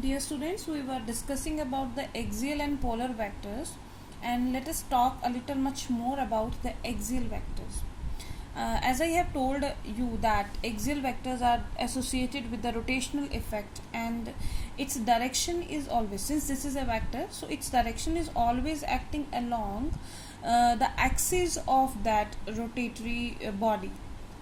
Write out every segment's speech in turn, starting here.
Dear students, we were discussing about the axial and polar vectors, and let us talk a little much more about the axial vectors. As I have told you that axial vectors are associated with the rotational effect, and its direction is always, since this is a vector, so its direction is always acting along the axis of that rotatory body,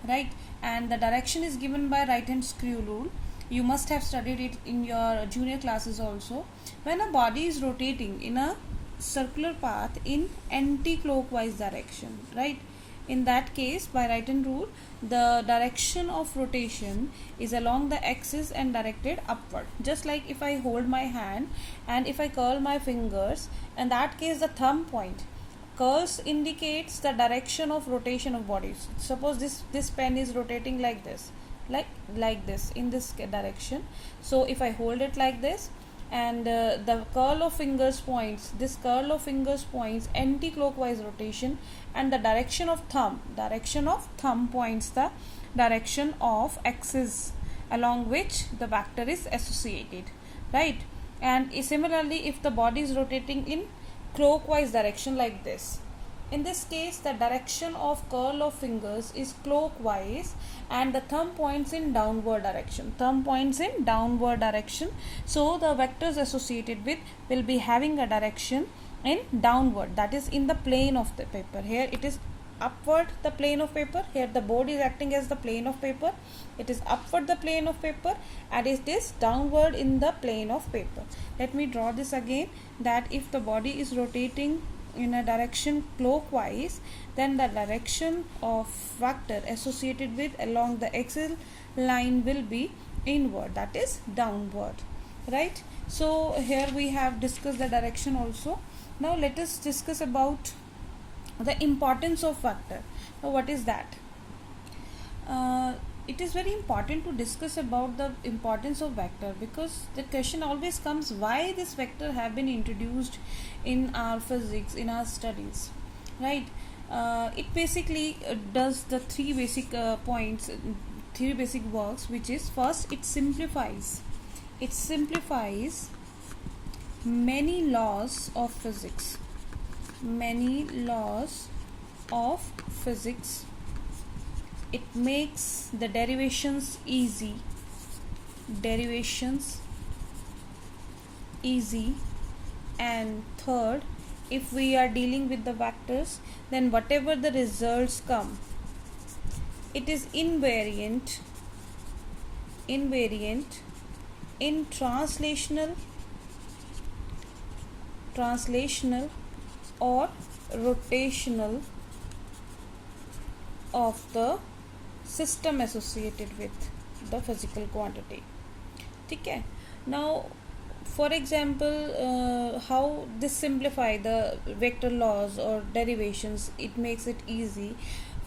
right? And the direction is given by right hand screw rule. You must have studied it in your junior classes also. When a body is rotating in a circular path in anti-clockwise direction, right? In that case, by right hand rule, the direction of rotation is along the axis and directed upward. Just like if I hold my hand and if I curl my fingers, in that case the thumb point curls indicates the direction of rotation of bodies. Suppose this pen is rotating like this, like this, in this direction. So if I hold it like this, and the curl of fingers points, this curl of fingers points anti-clockwise rotation, and the direction of thumb points the direction of axis along which the vector is associated, right? And similarly, if the body is rotating in clockwise direction like this, in this case the direction of curl of fingers is clockwise and the thumb points in downward direction, so the vectors associated with will be having a direction in downward, that is in the plane of the paper. Here it is upward the plane of paper, here the board is acting as the plane of paper, it is upward the plane of paper, and it is downward in the plane of paper. Let me draw this again, that if the body is rotating in a direction clockwise, then the direction of vector associated with along the axial line will be inward, that is downward, right? So here we have discussed the direction also. Now let us discuss about the importance of vector. Now what is that? It is very important to discuss about the importance of vector, because the question always comes, why this vector have been introduced in our physics, in our studies, right? It basically does the three basic points, three basic works, which is, first, it simplifies many laws of physics, it makes the derivations easy, and third, if we are dealing with the vectors, then whatever the results come, it is invariant in translational or rotational of the system associated with the physical quantity. Okay. Now for example, how this simplify the vector laws or derivations, it makes it easy.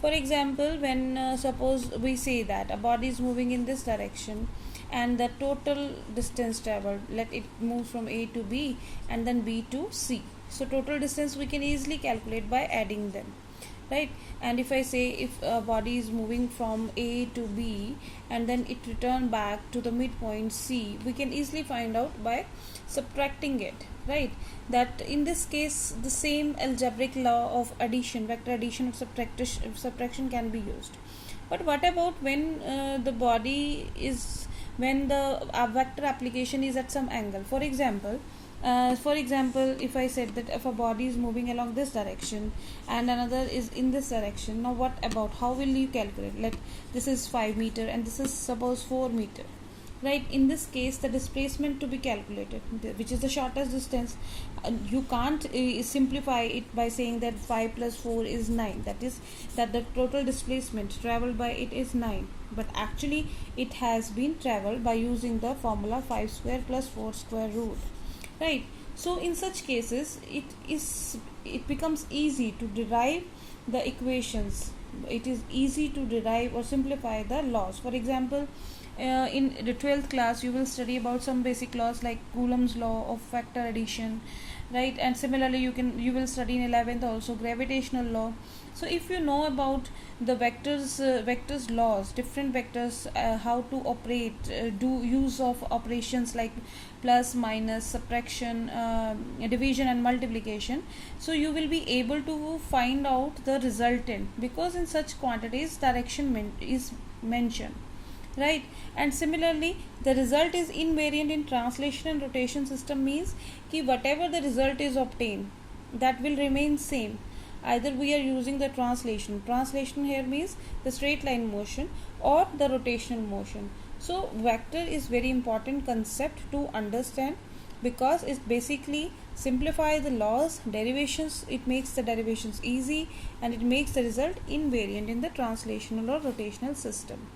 For example, when suppose we say that a body is moving in this direction and the total distance traveled, let it move from A to B and then B to C. So total distance we can easily calculate by adding them, right? And if I say, if a body is moving from A to B and then it return back to the midpoint C, we can easily find out by subtracting it, right? That in this case the same algebraic law of addition, vector addition or subtraction can be used. But what about when the body is, when the vector application is at some angle? For example, if I said that if a body is moving along this direction and another is in this direction, now what about, how will you calculate? Let this is 5 meter and this is suppose 4 meter, right? In this case the displacement to be calculated, which is the shortest distance, you can't simplify it by saying that 5 plus 4 is 9, that is that the total displacement traveled by it is 9, but actually it has been traveled by using the formula 5 square plus 4 square rule, right? So in such cases it becomes easy to derive the equations, it is easy to derive or simplify the laws. For example, in the 12th class you will study about some basic laws like Coulomb's law of vector addition, right? And similarly you will study in 11th also gravitational law. So if you know about the vectors laws, different vectors, how to operate, do use of operations like plus, minus, subtraction, division and multiplication, so you will be able to find out the resultant, because in such quantities direction is mentioned, right? And similarly the result is invariant in translation and rotation system, means कि whatever the result is obtained, that will remain same. Either we are using the translation here means the straight line motion or the rotational motion. So vector is very important concept to understand, because it basically simplify the laws, derivations, it makes the derivations easy, and it makes the result invariant in the translational or rotational system.